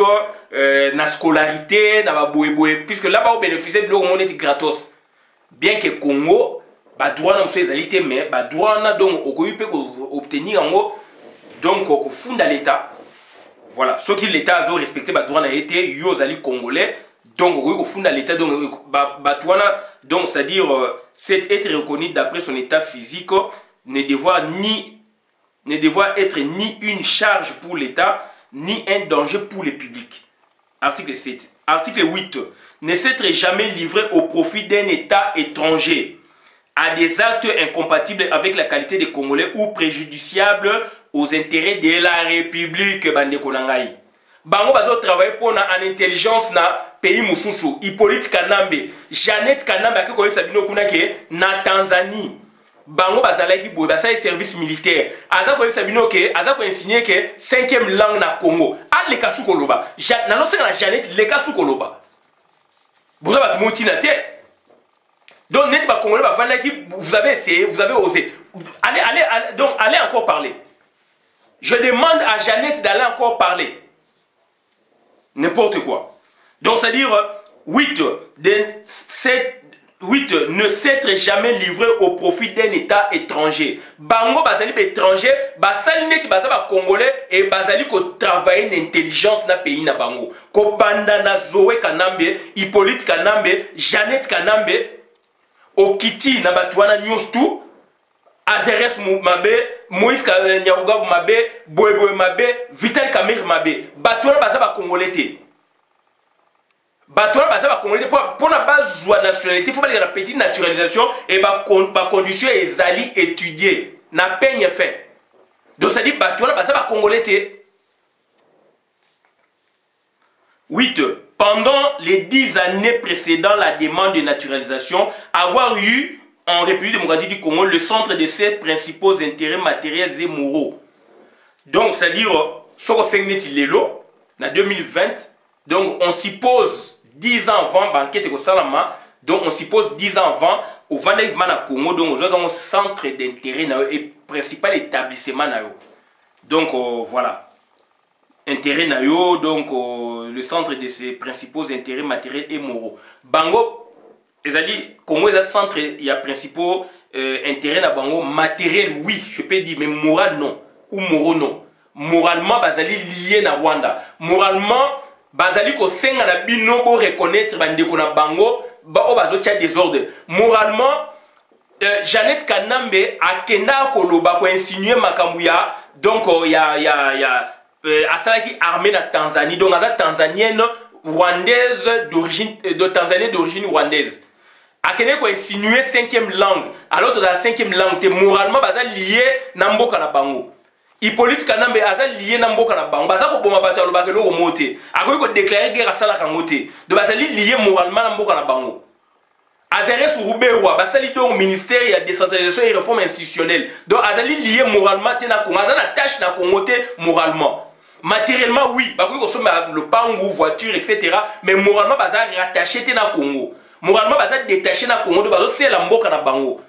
la scolarité, puisque là-bas on bénéficie de l'eau gratos. Bien que Congo, droit na mso ezalité mais droit na donc obtenir en haut donc au fond de l'état. Voilà, ce qui l'état a respecté droit na été yo zali congolais donc au fond de l'état donc donc c'est-à-dire c'est être reconnu d'après son état physique ne devoir être ni une charge pour l'état ni un danger pour le public. Article 7. Article 8. Ne s'être jamais livré au profit d'un état étranger à des actes incompatibles avec la qualité des Congolais ou préjudiciables aux intérêts de la République. Bango bazo travailler pour en intelligence na pays mususu. Hippolyte Kanambe, Jeannette Kanambe qui connaît Sabino Kunake na Tanzanie. Bango bazalaki boy basali service militaire. Aza ko Sabino ke aza ko enseigner que 5e langue na Congo. A le kasu koloba. Na no senga na Jeannette le kasu koloba. Boza bat motina te. Donc, vous avez essayé, vous avez osé. Allez encore parler. Je demande à Jeannette d'aller encore parler. N'importe quoi. Donc, c'est-à-dire, 8. Ne s'être jamais livré au profit d'un État étranger. Bango, bazali étranger, basali neti bazaba congolais et bazali ko travailler l'intelligence na pays na bango. Ko banda na Zoé Kanambe, Hippolyte Kanambe, Jeannette Kanambe. Okiti na batuana news tout Azeres mabe Moïse Nyaruga mabe Boebo mabe Vital Kamerhe mabe batuana baza ba congolais te batuana baza ba congolais pour na base de nationalité il faut pas la petite naturalisation et ba condition ezali étudier na peigne fait donc ça dit batuana baza ba congolais te. 8. Pendant les 10 années précédant la demande de naturalisation, avoir eu en République démocratique du Congo le centre de ses principaux intérêts matériels et moraux. Donc, c'est-à-dire, ce qu'on s'est lelo, en 2020, donc on s'y pose 10 ans avant, banquette et salama, donc on s'y pose 10 ans avant, au Vandayvman à Congo, donc on a un centre d'intérêt et principal établissement. Donc, voilà. Intérêt nayo, donc le centre de ses principaux intérêts matériels et moraux. Bango, ezali Congo est un centre, il y a principaux intérêts na bango matériel oui, je peux dire mais moral non ou moraux non. moralement bazali lié na Rwanda. Moralement bazali ko senga na bino bo reconnaître bandeko na bango ba o bazo tia désordre. Moralement Jeannette Kanambe akenda koloba ko insinuer makambu ya donc ya asalaki armée na Tanzanie, donc aza tanzanienne rwandaise d'origine rwandaise. Akende ko insinuer 5e langue alors que la 5e langue te moralement baza lié na mboka na bango. Hippolyte Kanambe aza lié na mboka na bango baza ko boma bato alobaka lo moté akoki ko déclarer guerre asala kango te donc baza lié moralement na mboka na bango. Azere Souroubewa basali donc ministère ya décentralisation et réforme institutionnelle donc azali lié moralement te na Congo aza na tâche na Congo te moralement. Matériellement oui bakoki ko somba le pangu voiture etc mais moralement baza rattaché te na Congo. Moralement baza détaché na Congo de bazo c'est la mboka na bango.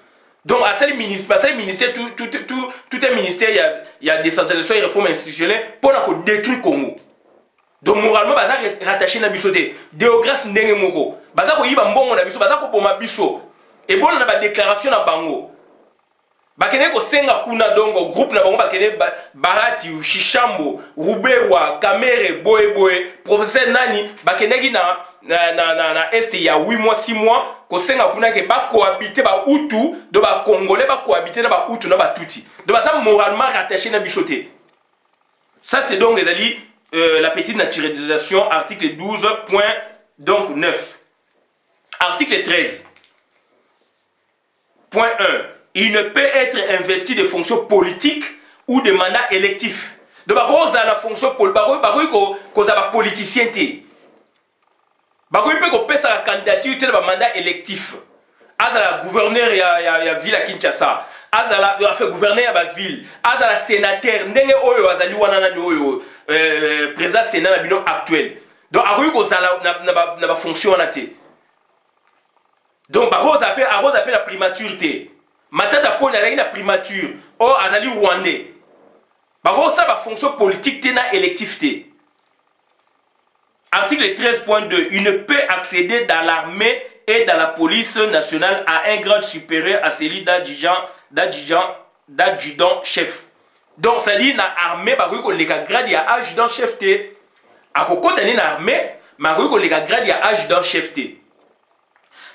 Donc à ce ministère tout un ministère il y a décentralisation et réforme institutionnelle pour na ko détruire Congo. Donc moralement baza rattaché na biso te. Déograce ndenge moko baza ko yiba mbongo na biso baza ko boma biso et bon na ba déclaration na bango. Bakene ko senga kuna dongo groupe na bango bakene Barati Shishambo Rubewa Kamere Boe professeur nani bakene ki na est il y a 8 mois 6 mois ko senga kuna ke ba cohabiter ba Hutu do ba Congolais ba cohabiter na ba Hutu na ba Tutsi donc ça moralement rattaché na bichoté. Ça c'est donc la petite naturalisation article 12.9. Article 13 point 1. Il ne peut être investi de fonctions politiques ou de mandats électifs. Donc, il y a la fonction politique, il y a politicien. Il peut sa candidature de mandat électif. Il y a gouverneur de la ville à Kinshasa. Il y a gouverneur de la ville. Il y a sénateur. Il y a président sénat actuel. Donc, il y a la fonction. Donc, il y a la primature. Matata pone a la primature. Oh, azali rwandais. Bako ça ba fonction politique tena électif te. Article 13.2. Il ne peut accéder dans l'armée et dans la police nationale à un grade supérieur à celui d'adjudant chef. Donc ça dit na armée bako ko leka grade ya adjudant chef te. Akoko tani na armée, bako ko leka grade ya adjudant chef te.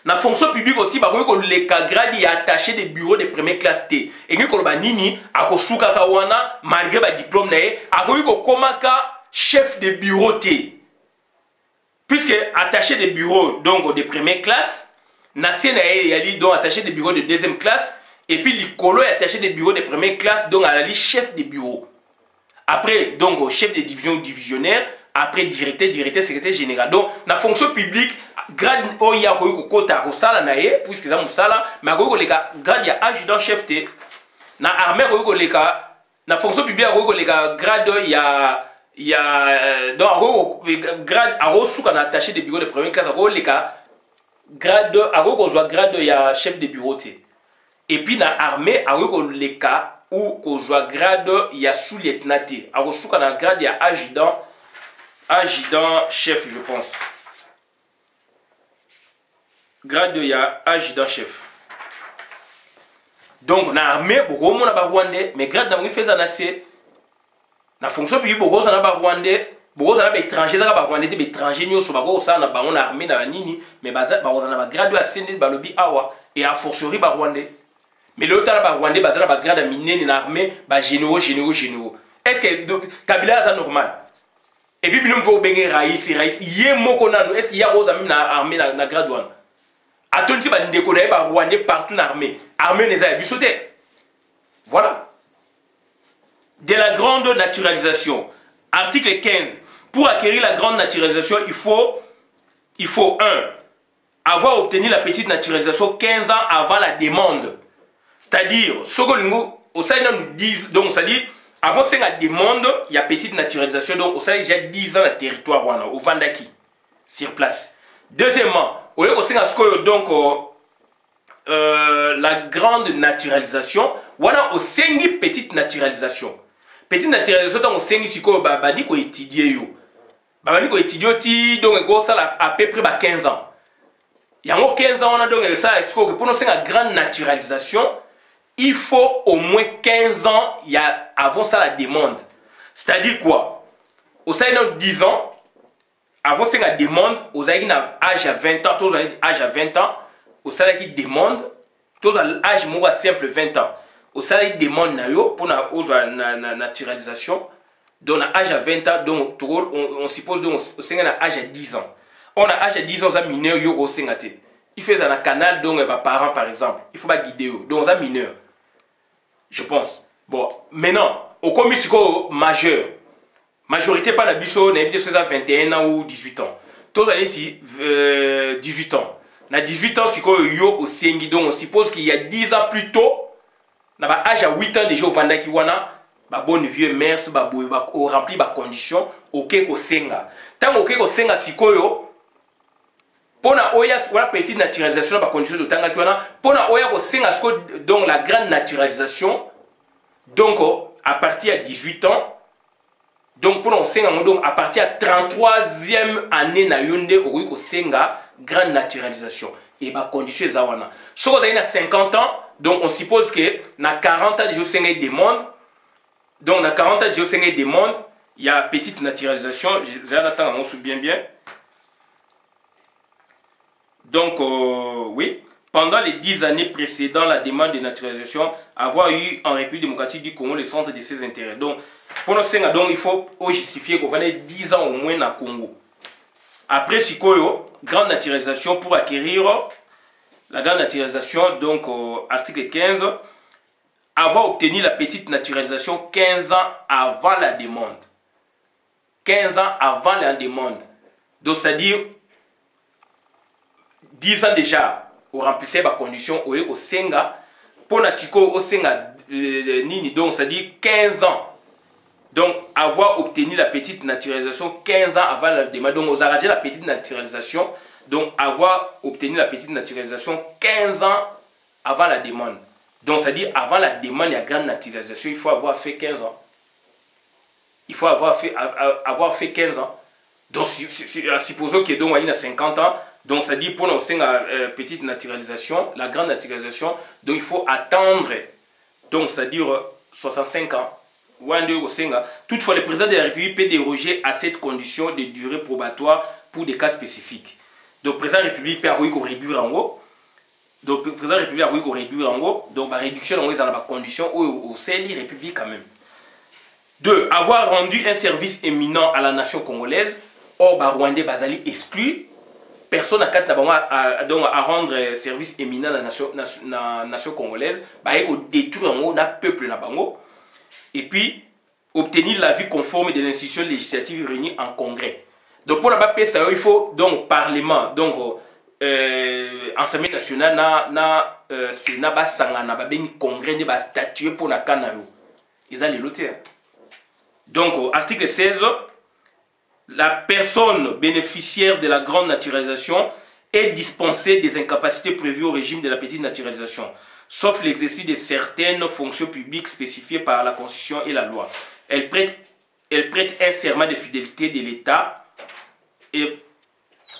La fonction publique aussi, les grades y attaché des bureaux de première classe T. Et nous avons nini, akosuka kawana malgré le diplôme nae, akoyiko komaka chef de bureau T. Puisque attaché des bureaux donc de première classe, nasi nae yali donc attaché des bureaux de deuxième classe, et puis l'icolo est attaché des bureaux de première classe donc à la liste chef de bureau. Après donc chef de division divisionnaire, après directeur, secrétaire général. Donc la fonction publique grade oya ko kota ko sala na ye puisque ça musala mais ko leka grade ya adjudant chef te na armée ko leka na fonction publique ko leka grade ya donc grade a suka na attaché de bureau de première classe ko leka grade ko joa grade ya chef de bureau te et puis na armée ko leka ou ko joa grade ya sous-lieutenant te a suka na grade ya adjudant chef je pense. Grade ya adjudant chef. Donc na armée beaucoup mon ba rwandais mais grade na fait ça na fonction publique beaucoup ça na ba rwandais beaucoup ça na étranger ça ba rwandais des étrangers nyo so ba ko ça na ba on armée na nini mais ba ça ba na grade ya sende ba lobi awa et a fortiori ba rwandais mais l'autre ba rwandais ba ça na ba grade minene na armée ba généraux. Est-ce que Kabila ça normal? Et puis nous peut benga raïs yé moko nanu est-ce qu'il y a aux amis na armée na grade one? Attends, ba ndeko na ba rwandais partout dans l'armée. Armée les a bisoté. Voilà. De la grande naturalisation. Article 15. Pour acquérir la grande naturalisation, il faut 1. Avoir obtenu la petite naturalisation 15 ans avant la demande. C'est-à-dire, ce que nous disent, donc ça dit, avant la demande, il y a petite naturalisation, donc ça déjà 10 ans le territoire au Vandaki, sur place. Deuxièmement, au lieu de donc la grande naturalisation, on a aussi une petite naturalisation. Petite naturalisation, donc on a une étudier. Donc ça à peu près 15 ans. Il y a 15 ans, on a donc ça, pour nous une grande naturalisation, il faut au moins 15 ans avant ça la demande. C'est-à-dire quoi? Au sein de 10 ans, avant c'est une demande, aux âge à 20 ans, tous âge à 20 ans, au salaire qui demande, tous âge moi simple 20 ans. Au salaire qui demande pour la naturalisation, donc à âge à 20 ans, donc on suppose donc au sein à âge à 10 ans. On a âge à 10 ans, on mineur yo au sein il fait un canal donc les parents par exemple, il faut pas guider donc on mineur. Je pense. Bon, maintenant, au commis majeur, majorité pas la biso, n'a pas 21 ans ou 18 ans. Tous les 18 ans. Na 18 ans, c'est quoi yo au Sengi, donc on suppose qu'il y a 10 ans plus tôt, na ba âge à 8 ans déjà au Vanda Kiwana, ba bonne vieux mère, ba rempli ba condition, ok ko senga. Tant ok ko senga sikoyo, pona oya la petite naturalisation ba condition de tanga kiwana, pona oya ko senga siko donc la grande naturalisation. Donc, à partir de 18 ans, donc pour nous senga donc à partir de 33e année na yonde okoki ko senga grande naturalisation et ba condition zawana. Si vous avez 50 ans, donc on suppose que na 40 ans déjà senga demande. Donc na 40 ans déjà senga demande, il y a petite naturalisation, j'ai attends on se bien. Donc oui. Pendant les 10 années précédant la demande de naturalisation, avoir eu en République démocratique du Congo le centre de ses intérêts. Donc, pour nous, donc, il faut justifier qu'on va 10 ans au moins dans le Congo. Après, Sikoyo, grande naturalisation pour acquérir la grande naturalisation, donc article 15, avoir obtenu la petite naturalisation 15 ans avant la demande. 15 ans avant la demande. Donc, c'est-à-dire 10 ans déjà. Pour remplir les conditions au senga pour la au senga nini donc c'est à dire 15 ans donc avoir obtenu la petite naturalisation 15 ans avant la demande donc aux arrêter la petite naturalisation donc avoir obtenu la petite naturalisation 15 ans avant la demande donc c'est à dire avant la demande il y a grande naturalisation il faut avoir fait 15 ans il faut avoir fait 15 ans donc supposons que donc il y a 50 ans. Donc, ça dit pour nous, c'est une petite naturalisation, la grande naturalisation. Donc, il faut attendre, donc, c'est-à-dire 65 ans. Toutefois, le président de la République peut déroger à cette condition de durée probatoire pour des cas spécifiques. Donc, le président de la République peut réduire en haut. Donc, le président de la République peut réduire en haut. Donc, la réduction, on est dans la condition au sein de la République quand même. 2. Avoir rendu un service éminent à la nation congolaise. Or, Rwandais Bazali exclu. Personne à rendre service éminent à la nation congolaise, il faut détruire le peuple. Et puis, obtenir l'avis conforme de l'institution législative réunie en congrès. Donc, pour la BAPS, il faut donc Parlement, donc Assemblée nationale, Sénat, congrès, statuer pour la Canayo. Ils ont les lotés. Donc, article 16. La personne bénéficiaire de la grande naturalisation est dispensée des incapacités prévues au régime de la petite naturalisation, sauf l'exercice de certaines fonctions publiques spécifiées par la Constitution et la loi. Elle prête un serment de fidélité de l'État et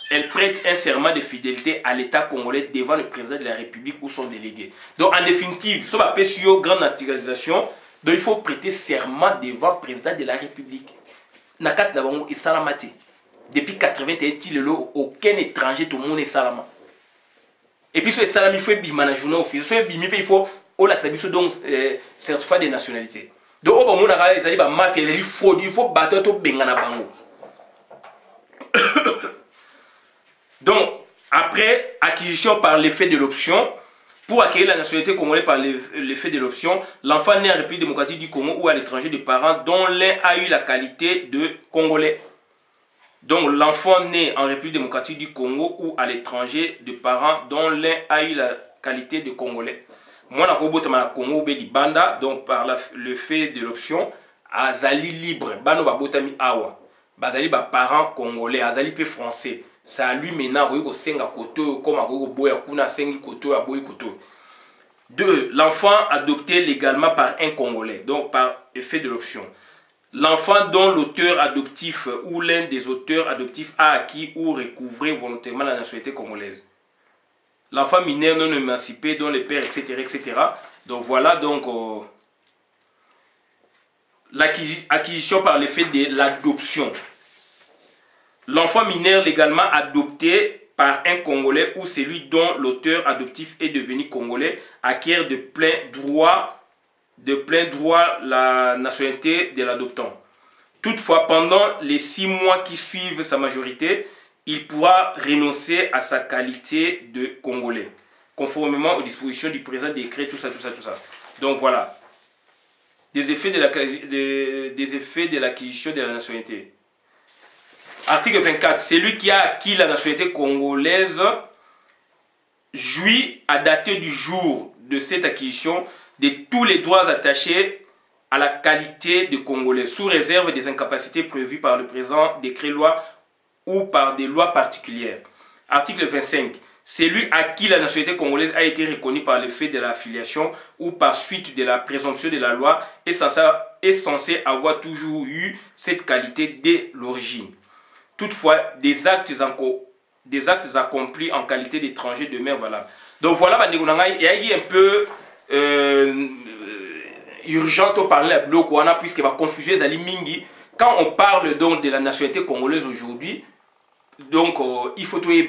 elle prête un serment de fidélité à l'État congolais devant le président de la République ou son délégué. Donc en définitive, sur la grande naturalisation, donc il faut prêter serment devant le président de la République. Nakat Nabango et Salamate. Depuis 81, aucun étranger, tout le monde est Salama. Et puis, ce Salami, il faut bimana journal officiel. Il faut donc certificat de nationalité. Donc, au moment où il faut battre tout Bengana Bango. Donc, après acquisition par l'effet de l'option, pour acquérir la nationalité congolaise par l'effet de l'option, l'enfant né en République démocratique du Congo ou à l'étranger de parents dont l'un a eu la qualité de Congolais. Donc l'enfant né en République démocratique du Congo ou à l'étranger de parents dont l'un a eu la qualité de Congolais. Moi, je suis Congo ou Banda, donc par le fait de l'option, Azali libre, Bano Babotami Awa. Bazali parents congolais, Azali pe français. Ça lui maintenant il senga koto comme a boya kuna sengi koto a boy koto. 2. L'enfant adopté légalement par un Congolais, donc par effet de l'option. L'enfant dont l'auteur adoptif ou l'un des auteurs adoptifs a acquis ou recouvré volontairement la nationalité congolaise. L'enfant mineur non émancipé dont les pères, etc., etc. Donc voilà donc l'acquisition par l'effet de l'adoption. L'enfant mineur légalement adopté par un Congolais ou celui dont l'auteur adoptif est devenu Congolais acquiert de plein droit la nationalité de l'adoptant. Toutefois, pendant les 6 mois qui suivent sa majorité, il pourra renoncer à sa qualité de Congolais, conformément aux dispositions du présent décret, tout ça. Donc voilà, des effets de l'acquisition de la nationalité. Article 24. Celui qui a acquis la nationalité congolaise jouit à dater du jour de cette acquisition de tous les droits attachés à la qualité de Congolais, sous réserve des incapacités prévues par le présent décret-loi ou par des lois particulières. Article 25. Celui à qui la nationalité congolaise a été reconnue par le fait de la filiation ou par suite de la présomption de la loi est censé avoir toujours eu cette qualité dès l'origine. Toutefois, des actes accomplis en qualité d'étranger demeurent valables. Donc voilà, il y a un peu urgent de parler à bloc puisque va confuser les mingi. Quand on parle donc de la nationalité congolaise aujourd'hui, donc il faut trouver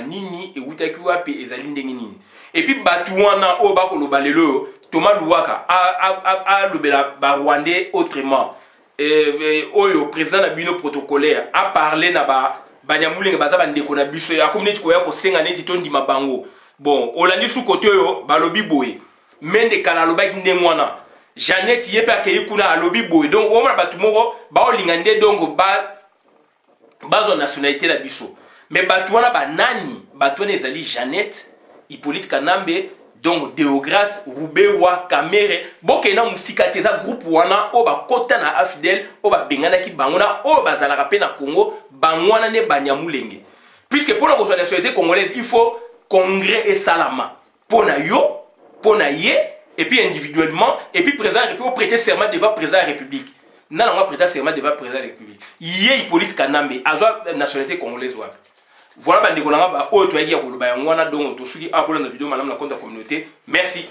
nini et puis batouana o ba ko lobalelo Thomas Louaka a lobela ba rwandais autrement oyo président na bino protocolaire a parlé na ba banyamulenge baza bandeko na biso ya comme neti ko ya ko senga neti tondi mabango bon olandi sous côté yo balobi boye mende kala lobaki ndemwana Jeannette yepe akei kuna alobi boye donc o mona batu moko ba olingande donc bazo nationalité la biso mais batouana banani batouana ezali Jeannette Hippolyte Kanambe donc Deograce Roubewa Kamere bokena musika teza groupe wana o bakota na afidèle o babengana ki bangona o bazalaka pe na Congo bangwana ne banyamulenge puisque pour la nationalité congolaise il faut congrès et salama pona yo pona ye et puis individuellement et puis président et puis prêter serment devant président de la République. Non, on va prêter serment devant le président de la République. Il y a Hippolyte Kanambe, agent de la nationalité congolaise. Voilà, donc, on a donc, la vidéo, madame la communauté. Merci.